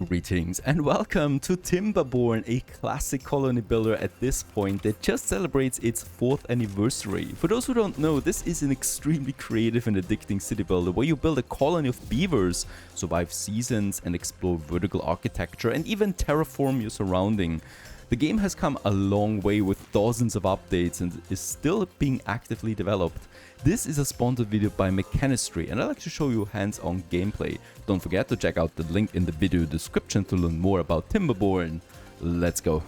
Greetings and welcome to Timberborn, a classic colony builder at this point that just celebrates its 4th anniversary. For those who don't know, this is an extremely creative and addicting city builder where you build a colony of beavers, survive seasons and explore vertical architecture and even terraform your surrounding. The game has come a long way with dozens of updates and is still being actively developed. This is a sponsored video by Mechanistry and I'd like to show you hands-on gameplay. Don't forget to check out the link in the video description to learn more about Timberborn. Let's go.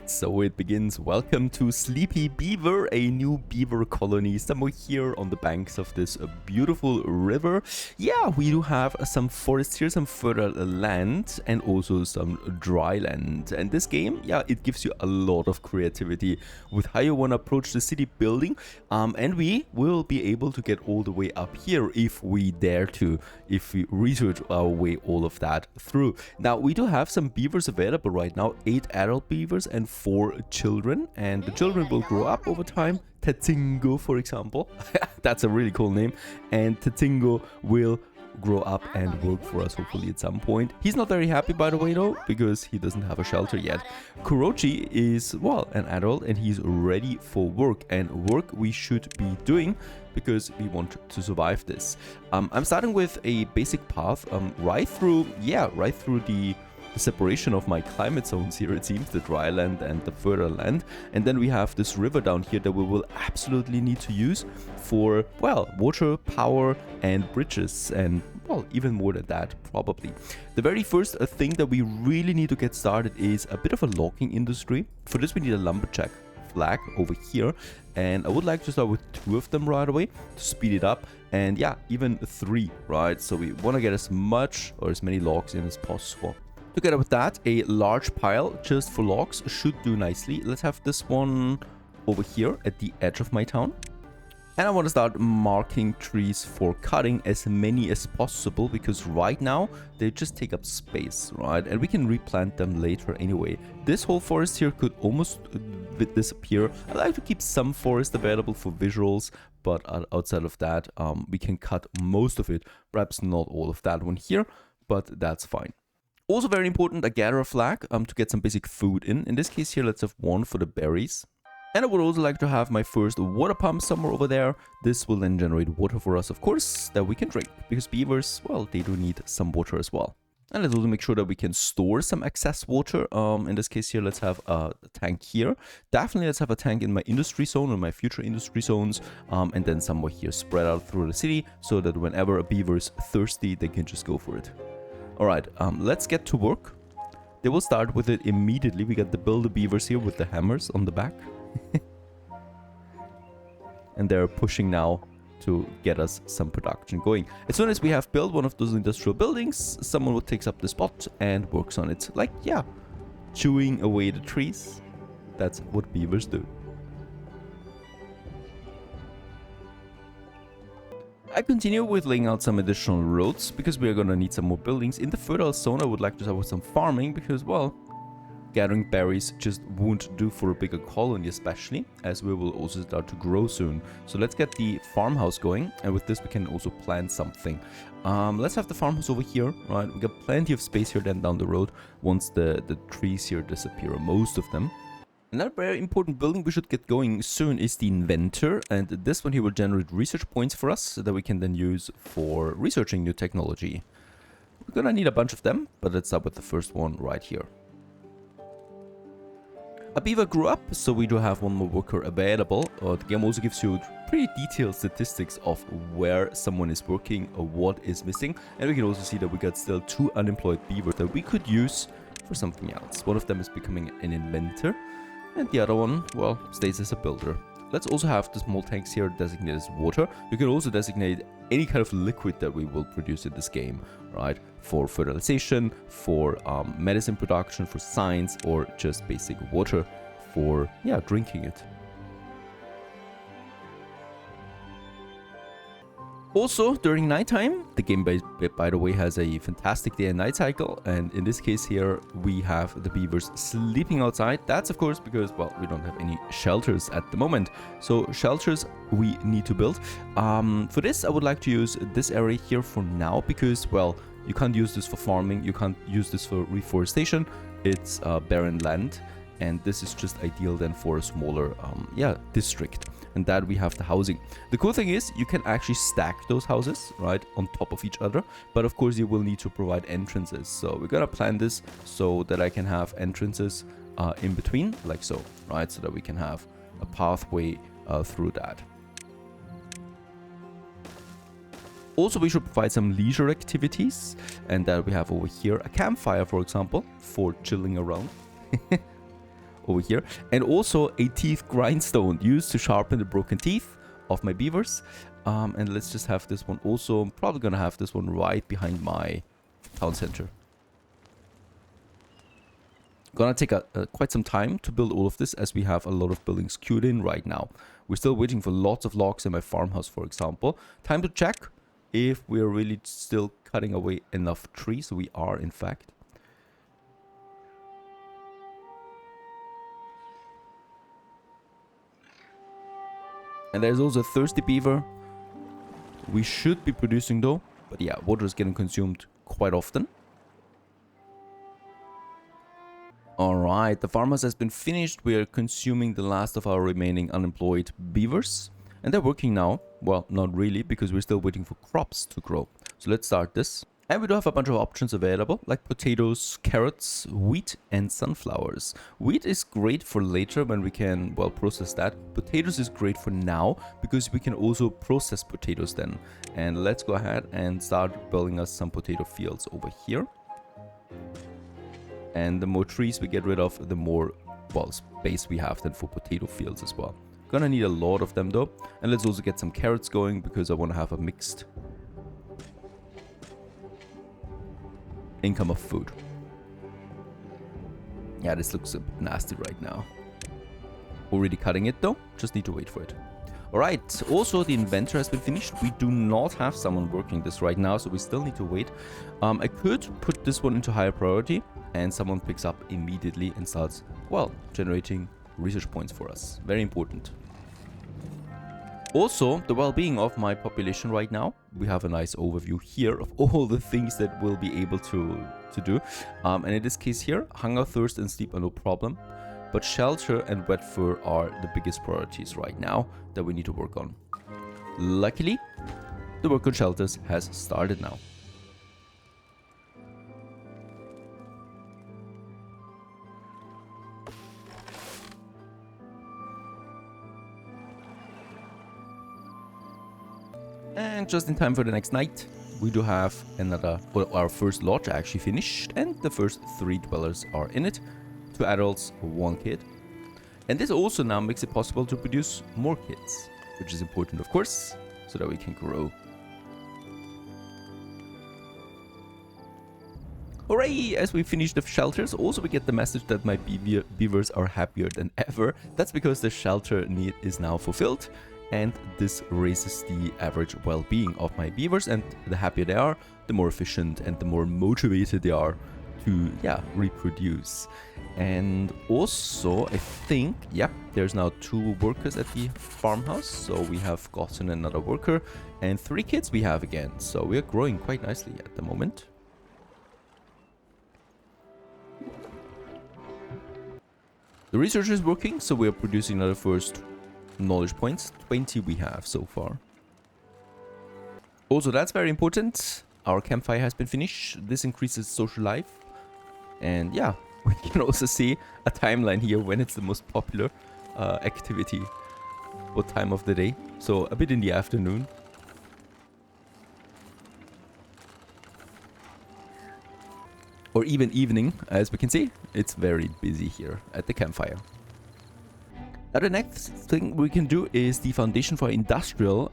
So it begins. Welcome to Sleepy Beaver, a new beaver colony somewhere here on the banks of this beautiful river. Yeah, we do have some forest here, some fertile land and also some dry land. And this game, yeah, it gives you a lot of creativity with how you want to approach the city building. And we will be able to get all the way up here if we dare to, if we research our way all of that through. Now, we do have some beavers available right now, 8 adult beavers and 4 children, and the children will grow up over time. Tatingo, for example, that's a really cool name, and Tatingo will grow up and work for us hopefully at some point. He's not very happy, by the way, though, because he doesn't have a shelter yet. Kurochi is, well, an adult and he's ready for work, and work we should be doing because we want to survive this. I'm starting with a basic path right through the separation of my climate zones here, it seems, the dry land and the fertile land. And then we have this river down here that we will absolutely need to use for, well, water, power and bridges, and, well, even more than that, probably. The very first thing that we really need to get started is a bit of a logging industry. For this we need a lumberjack flag over here, and I would like to start with 2 of them right away to speed it up, and yeah, even 3, right? So we want to get as much or as many logs in as possible. Together with that, a large pile just for logs should do nicely. Let's have this one over here at the edge of my town. And I want to start marking trees for cutting as many as possible, because right now they just take up space, right? And we can replant them later anyway. This whole forest here could almost disappear. I like to keep some forest available for visuals, but outside of that, we can cut most of it. Perhaps not all of that one here, but that's fine. Also very important, a gatherer flag to get some basic food in. In this case here, let's have 1 for the berries. And I would also like to have my first water pump somewhere over there. This will then generate water for us, of course, that we can drink. Because beavers, well, they do need some water as well. And let's also make sure that we can store some excess water. In this case here, let's have a tank here. Definitely let's have a tank in my industry zone or my future industry zones. And then somewhere here spread out through the city so that whenever a beaver is thirsty, they can just go for it. Alright, let's get to work. They will start with it immediately. We got the builder beavers here with the hammers on the back. And they're pushing now to get us some production going. As soon as we have built one of those industrial buildings, someone takes up the spot and works on it. Like, yeah, chewing away the trees. That's what beavers do. I continue with laying out some additional roads because we are going to need some more buildings. In the fertile zone, I would like to start with some farming because, well, gathering berries just won't do for a bigger colony, especially as we will also start to grow soon. So let's get the farmhouse going, and with this we can also plant something. Let's have the farmhouse over here, right? We got plenty of space here then down the road once the trees here disappear, most of them. Another very important building we should get going soon is the inventor, and this one here will generate research points for us so that we can then use for researching new technology. We're gonna need a bunch of them, but let's start with the first one right here. A beaver grew up, so we do have 1 more worker available. The game also gives you pretty detailed statistics of where someone is working or what is missing, and we can also see that we got still 2 unemployed beavers that we could use for something else. One of them is becoming an inventor, and the other one, well, stays as a builder. Let's also have the small tanks here designated as water. You can also designate any kind of liquid that we will produce in this game, right? For fertilization, for medicine production, for science, or just basic water for, yeah, drinking it. Also, during nighttime, the game by the way has a fantastic day and night cycle, and in this case here we have the beavers sleeping outside. That's of course because, well, we don't have any shelters at the moment, so shelters we need to build. For this I would like to use this area here for now because, well, You can't use this for farming. You can't use this for reforestation. It's barren land. And this is just ideal then for a smaller district. And that we have the housing. The cool thing is you can actually stack those houses right on top of each other, but of course you will need to provide entrances. So we're gonna plan this so that I can have entrances in between, like so, right? So that we can have a pathway through that. Also, we should provide some leisure activities, and that we have over here a campfire, for example, for chilling around. Over here, and also a teeth grindstone used to sharpen the broken teeth of my beavers. And let's just have this one also. I'm probably gonna have this one right behind my town center. Gonna take quite some time to build all of this, as we have a lot of buildings queued in right now. We're still waiting for lots of logs in my farmhouse, for example. Time to check if we're really still cutting away enough trees. We are, in fact. And there's also a thirsty beaver. We should be producing though. But yeah, water is getting consumed quite often. Alright, the farmhouse has been finished. We are consuming the last of our remaining unemployed beavers. And they're working now. Well, not really, because we're still waiting for crops to grow. So let's start this. And we do have a bunch of options available, like potatoes, carrots, wheat, and sunflowers. Wheat is great for later when we can, well, process that. Potatoes is great for now, because we can also process potatoes then. And let's go ahead and start building us some potato fields over here. And the more trees we get rid of, the more, well, space we have then for potato fields as well. Gonna need a lot of them though. And let's also get some carrots going, because I want to have a mixed income of food. Yeah, this looks a bit nasty right now. Already cutting it though, just need to wait for it. Alright, also the inventor has been finished. We do not have someone working this right now, so we still need to wait. I could put this one into higher priority, and someone picks up immediately and starts, well, generating research points for us. Very important. Also, the well-being of my population right now. We have a nice overview here of all the things that we'll be able to do. And in this case here, hunger, thirst, and sleep are no problem. But shelter and wet fur are the biggest priorities right now that we need to work on. Luckily, the work on shelters has started now. And just in time for the next night, we do have another, well, our first lodge actually finished, and the first 3 dwellers are in it. 2 adults, 1 kid. And this also now makes it possible to produce more kids, which is important, of course, so that we can grow. Hooray! As we finish the shelters, also we get the message that my beavers are happier than ever. That's because the shelter need is now fulfilled. And this raises the average well-being of my beavers, and the happier they are, the more efficient and the more motivated they are to, yeah, reproduce. And also, I think, yeah, there's now 2 workers at the farmhouse, so we have gotten another worker, and 3 kids we have again, so we are growing quite nicely at the moment. The researcher is working, so we are producing another first knowledge points. 20 we have so far. Also, that's very important. Our campfire has been finished. This increases social life. And yeah, we can also see a timeline here when it's the most popular activity. What time of the day. So a bit in the afternoon. Or even evening, as we can see. It's very busy here at the campfire. Now the next thing we can do is the foundation for industrial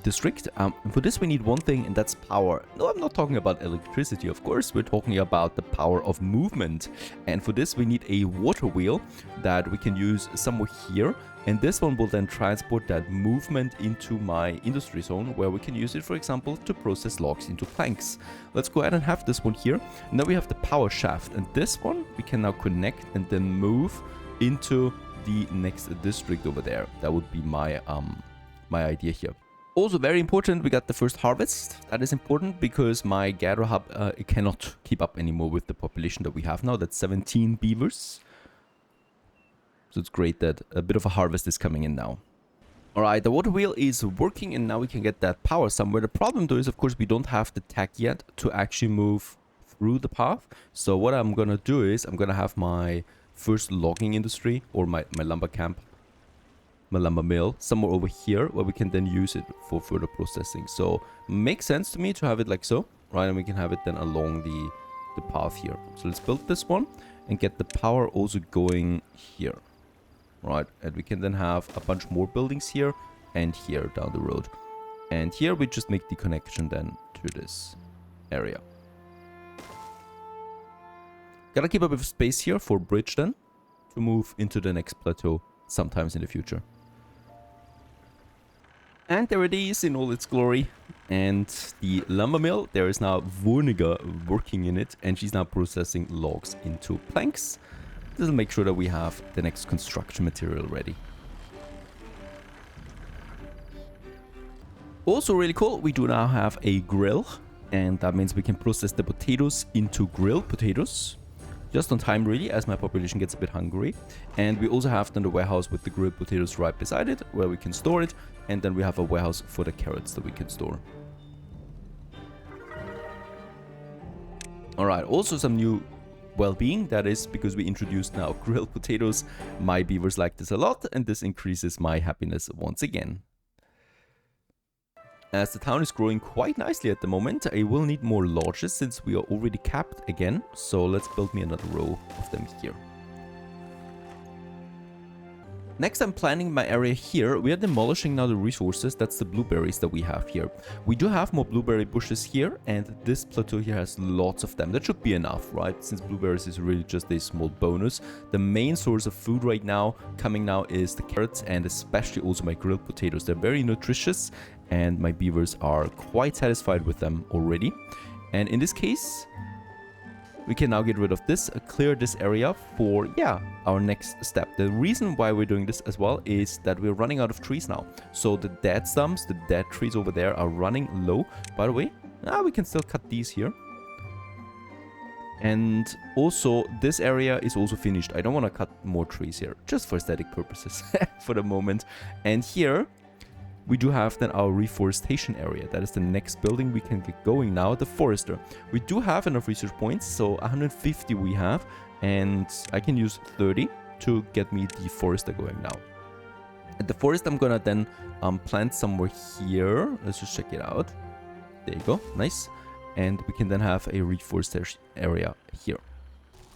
district. For this we need one thing, and that's power. No, I'm not talking about electricity, of course. We're talking about the power of movement. And for this we need a water wheel that we can use somewhere here. And this one will then transport that movement into my industry zone, where we can use it, for example, to process logs into planks. Let's go ahead and have this one here. Now we have the power shaft, and this one we can now connect and then move into the next district over there. That would be my my idea here. Also very important, we got the first harvest. That is important because my gather hub it cannot keep up anymore with the population that we have now. That's 17 beavers. So it's great that a bit of a harvest is coming in now. Alright, the water wheel is working and now we can get that power somewhere. The problem though is, of course, we don't have the tech yet to actually move through the path. So what I'm gonna do is I'm gonna have my first logging industry or my lumber camp, my lumber mill, somewhere over here where we can then use it for further processing. So makes sense to me to have it like so, right? And we can have it then along the path here. So let's build this one and get the power also going here. Right, and we can then have a bunch more buildings here and here down the road. And here we just make the connection then to this area. Gotta keep a bit of space here for bridge then to move into the next plateau sometimes in the future. And there it is in all its glory. And the lumber mill, there is now Wurniger working in it, and she's now processing logs into planks. This will make sure that we have the next construction material ready. Also really cool, we do now have a grill, and that means we can process the potatoes into grilled potatoes. Just on time really, as my population gets a bit hungry. And we also have then the warehouse with the grilled potatoes right beside it, where we can store it. And then we have a warehouse for the carrots that we can store. Alright, also some new well-being. That is because we introduced now grilled potatoes. My beavers like this a lot, and this increases my happiness once again. As the town is growing quite nicely at the moment, I will need more lodges since we are already capped again. So let's build me another row of them here. Next, I'm planning my area here. We are demolishing now the resources. That's the blueberries that we have here. We do have more blueberry bushes here, and this plateau here has lots of them. That should be enough, right? Since blueberries is really just a small bonus. The main source of food right now, coming now, is the carrots and especially also my grilled potatoes. They're very nutritious, and my beavers are quite satisfied with them already. And in this case, we can now get rid of this, clear this area for, our next step. The reason why we're doing this as well is that we're running out of trees now. So the dead stumps, the dead trees over there are running low. By the way, we can still cut these here. And also, this area is also finished. I don't want to cut more trees here, just for aesthetic purposes for the moment. And here, we do have then our reforestation area. That is the next building we can get going now, the forester. We do have enough research points, so 150 we have, and I can use 30 to get me the forester going now. At the forest, I'm gonna then plant somewhere here. Let's just check it out. There you go, nice. And we can then have a reforestation area here.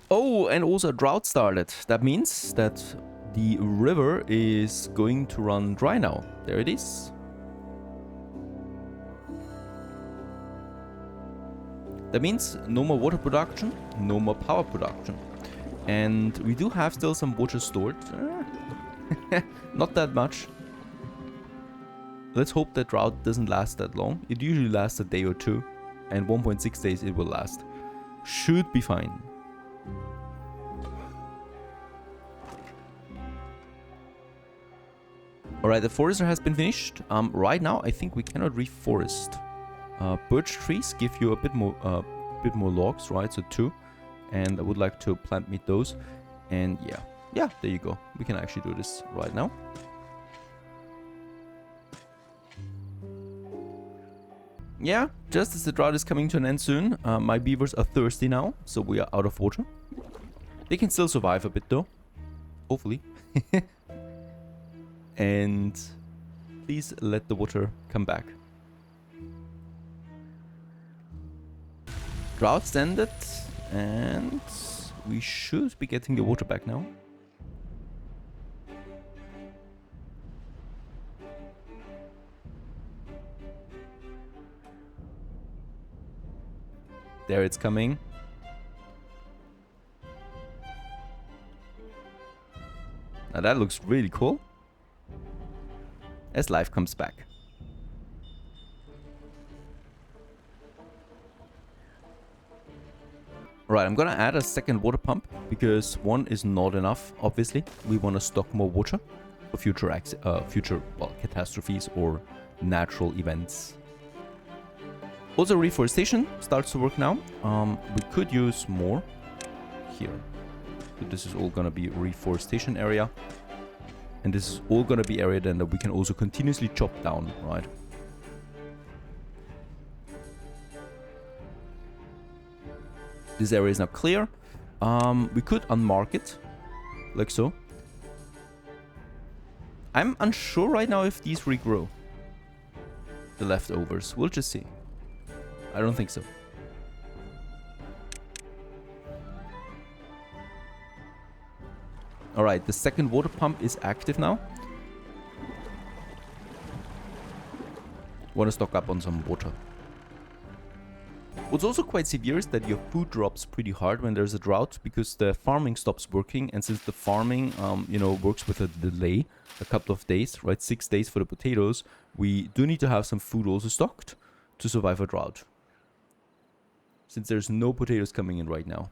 Oh, and also a drought started. That means that the river is going to run dry now. There it is. That means no more water production, no more power production. And we do have still some water stored. Not that much. Let's hope that drought doesn't last that long. It usually lasts a day or two. And 1.6 days it will last. Should be fine. Alright, the forester has been finished. Right now, I think we cannot reforest. Birch trees give you a bit more logs, right? So 2. And I would like to plant me those. And yeah, there you go. We can actually do this right now. Yeah, just as the drought is coming to an end soon, my beavers are thirsty now, so we are out of water. They can still survive a bit though. Hopefully. And please let the water come back. Drought's ended, and we should be getting the water back now. There it's coming. Now that looks really cool. As life comes back. Right, I'm gonna add a second water pump because one is not enough. Obviously, we want to stock more water for future catastrophes or natural events. Also, reforestation starts to work now. We could use more here. So this is all gonna be reforestation area. And this is all gonna be area then that we can also continuously chop down, right? This area is now clear. We could unmark it, like so. I'm unsure right now if these regrow. The leftovers. We'll just see. I don't think so. Alright, the second water pump is active now. Want to stock up on some water. What's also quite severe is that your food drops pretty hard when there's a drought, because the farming stops working, and since the farming, you know, works with a delay, a couple of days, right, 6 days for the potatoes, we do need to have some food also stocked to survive a drought. Since there's no potatoes coming in right now.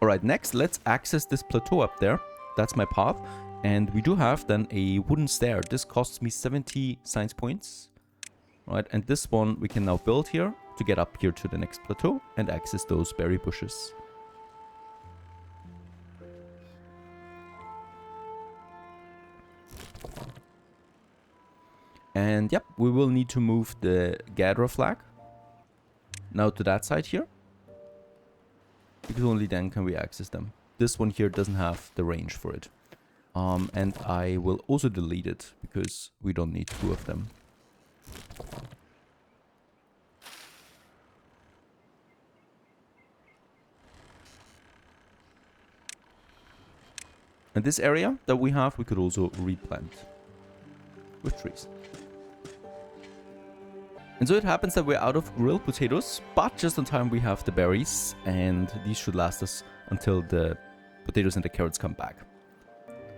Alright, next, let's access this plateau up there. That's my path. And we do have then a wooden stair. This costs me 70 science points. Right, and this one we can now build here to get up here to the next plateau and access those berry bushes. And yep, we will need to move the gatherer flag now to that side here, because only then can we access them. This one here doesn't have the range for it. And I will also delete it because we don't need 2 of them. And this area that we have, we could also replant with trees. And so it happens that we're out of grilled potatoes, but just in time we have the berries, and these should last us until the potatoes and the carrots come back.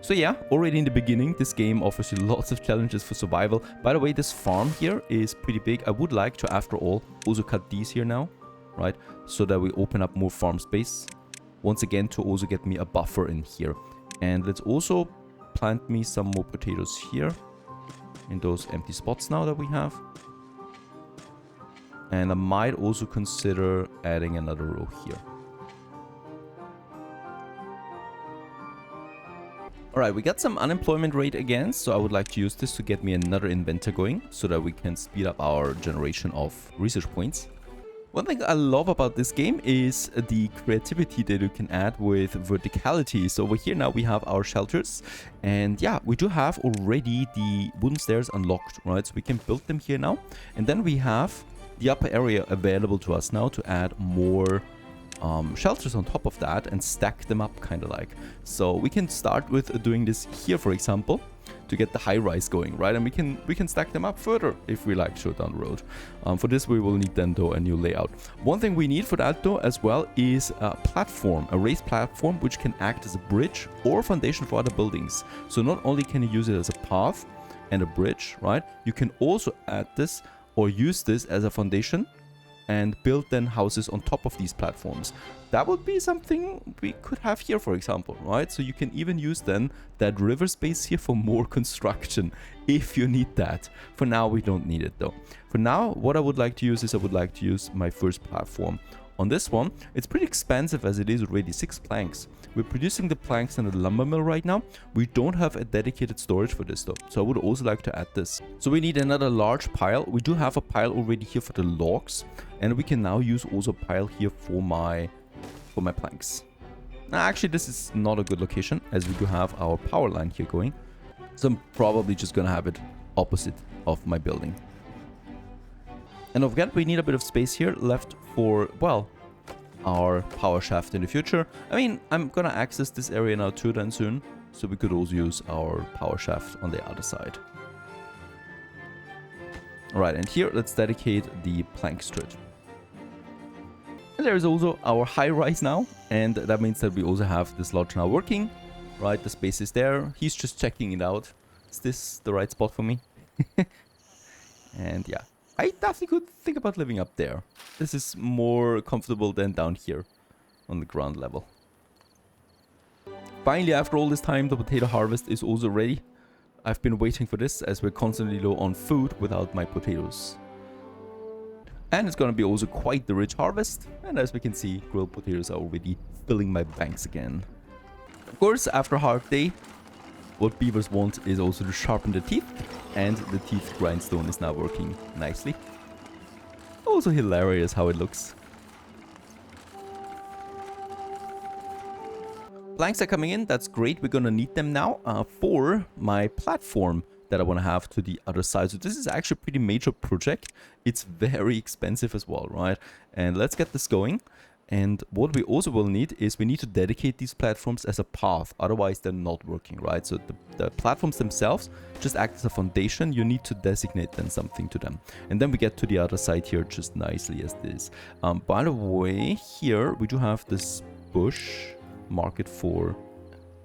So yeah, already in the beginning, this game offers you lots of challenges for survival. By the way, this farm here is pretty big. I would like to, after all, also cut these here now, right? So that we open up more farm space. Once again, to also get me a buffer in here. And let's also plant me some more potatoes here in those empty spots now that we have. And I might also consider adding another row here. Alright, we got some unemployment rate again, so I would like to use this to get me another inventor going, so that we can speed up our generation of research points. One thing I love about this game is the creativity that you can add with verticality. So over here now we have our shelters, and yeah, we do have already the wooden stairs unlocked, right? So we can build them here now, and then we have the upper area available to us now to add more shelters on top of that and stack them up, kind of like. So we can start with doing this here, for example, to get the high rise going, right? And we can stack them up further if we like to down the road. For this we will need then though a new layout. One thing we need for that though as well is a platform, a raised platform, which can act as a bridge or foundation for other buildings. So not only can you use it as a path and a bridge, right? You can also add this or use this as a foundation and build then houses on top of these platforms. That would be something we could have here, for example, right? So you can even use then that river space here for more construction if you need that. For now, we don't need it though. For now, what I would like to use is I would like to use my first platform. On this one, it's pretty expensive as it is already 6 planks. We're producing the planks in the lumber mill right now. We don't have a dedicated storage for this though, so I would also like to add this. So we need another large pile. We do have a pile already here for the logs, and we can now use also a pile here for my planks. Now, actually, this is not a good location as we do have our power line here going. So I'm probably just gonna have it opposite of my building. And don't forget, we need a bit of space here left for, well, our power shaft in the future. I mean, I'm gonna access this area now too then soon, so we could also use our power shaft on the other side. Alright, and here let's dedicate the planks to it. And there is also our high rise now, and that means that we also have this lodge now working. Right, the space is there. He's just checking it out. Is this the right spot for me? And yeah, I definitely could think about living up there. This is more comfortable than down here on the ground level. Finally, after all this time, the potato harvest is also ready. I've been waiting for this as we're constantly low on food without my potatoes. And it's gonna be also quite the rich harvest. And as we can see, grilled potatoes are already filling my banks again. Of course, after a hard day, what beavers want is also to sharpen the teeth. And the teeth grindstone is now working nicely. Also hilarious how it looks. Planks are coming in, that's great. We're gonna need them now for my platform that I want to have to the other side. So this is actually a pretty major project. It's very expensive as well, right? And let's get this going. And what we also will need is we need to dedicate these platforms as a path. Otherwise, they're not working, right? So the platforms themselves just act as a foundation. You need to designate then something to them. And then we get to the other side here just nicely as this. By the way, here we do have this bush market for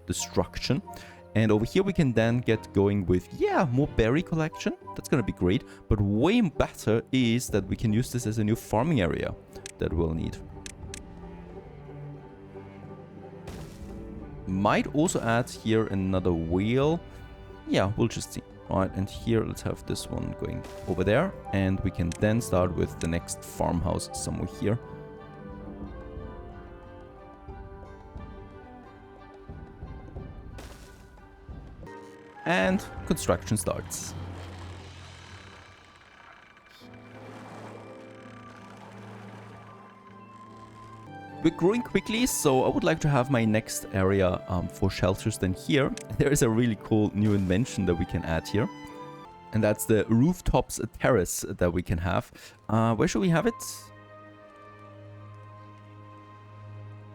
destruction. And over here we can then get going with, yeah, more berry collection. That's going to be great. But way better is that we can use this as a new farming area that we'll need. Might also add here another wheel. Yeah, we'll just see. Right, and here let's have this one going over there. And we can then start with the next farmhouse somewhere here. And construction starts. We're growing quickly, so I would like to have my next area for shelters then here. There is a really cool new invention that we can add here. And that's the rooftops terrace that we can have. Where should we have it?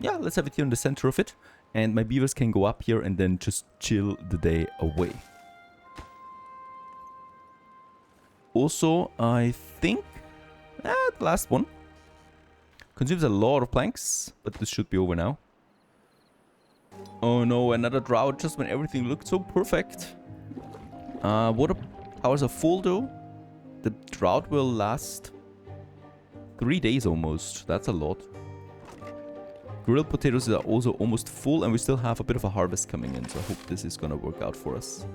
Yeah, let's have it here in the center of it. And my beavers can go up here and then just chill the day away. Also, I think the last one consumes a lot of planks, but this should be over now. Oh no, another drought just when everything looked so perfect. Water towers are full though. The drought will last 3 days almost. That's a lot. Grilled potatoes are also almost full and we still have a bit of a harvest coming in. So I hope this is gonna work out for us.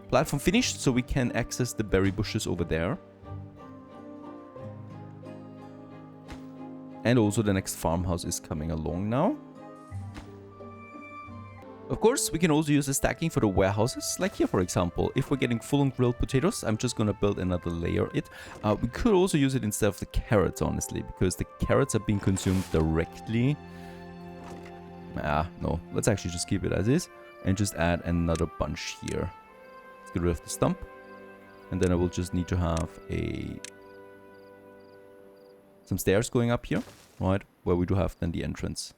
Platform finished, so we can access the berry bushes over there. And also the next farmhouse is coming along now. Of course, we can also use the stacking for the warehouses. Like here, for example, if we're getting full on grilled potatoes, I'm just gonna build another layer it. We could also use it instead of the carrots, honestly, because the carrots are being consumed directly. No, let's actually just keep it as is and just add another bunch here. Let's get rid of the stump. And then I will just need to have some stairs going up here, right? Where we do have then the entrance.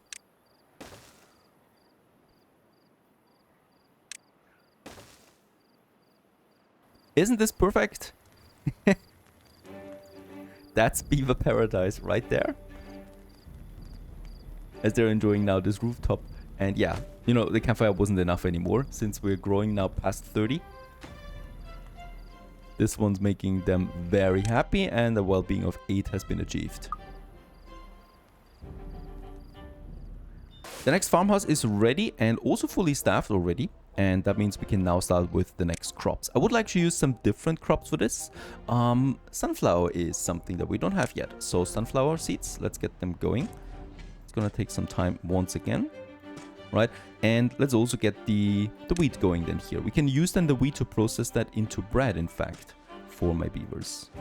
Isn't this perfect? That's beaver paradise right there. As they're enjoying now this rooftop. And yeah, you know, the campfire wasn't enough anymore since we're growing now past 30. This one's making them very happy and a well-being of 8 has been achieved. The next farmhouse is ready and also fully staffed already. And that means we can now start with the next crops. I would like to use some different crops for this. Sunflower is something that we don't have yet. So sunflower seeds, let's get them going. It's gonna take some time once again. Right, and let's also get the wheat going then here. We can use then the wheat to process that into bread, in fact, for my beavers.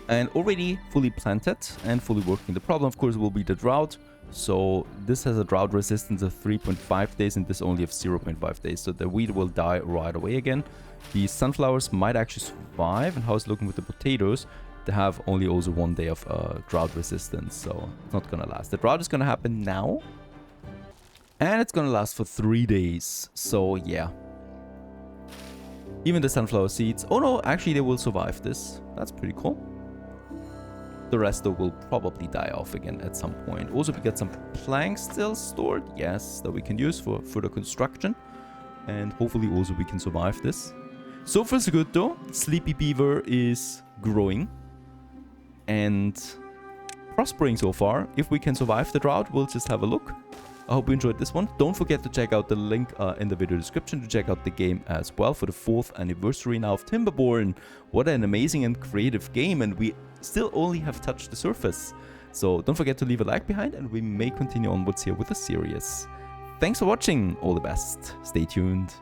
And already fully planted and fully working. The problem, of course, will be the drought. So this has a drought resistance of 3.5 days and this only of 0.5 days. So the wheat will die right away again. The sunflowers might actually survive. And how it's looking with the potatoes, they have only also 1 day of drought resistance. So it's not going to last. The drought is going to happen now. And it's going to last for 3 days. So yeah. Even the sunflower seeds. Oh no, actually they will survive this. That's pretty cool. The rest though will probably die off again at some point. Also, we got some planks still stored, yes, that we can use for further construction. And hopefully also we can survive this. So far so good though. Sleepy Beaver is growing. and prospering so far. If we can survive the drought, we'll just have a look. I hope you enjoyed this one. Don't forget to check out the link in the video description to check out the game as well for the 4th anniversary now of Timberborn. What an amazing and creative game, and we still only have touched the surface. So don't forget to leave a like behind, and we may continue onwards here with the series. Thanks for watching, all the best, stay tuned.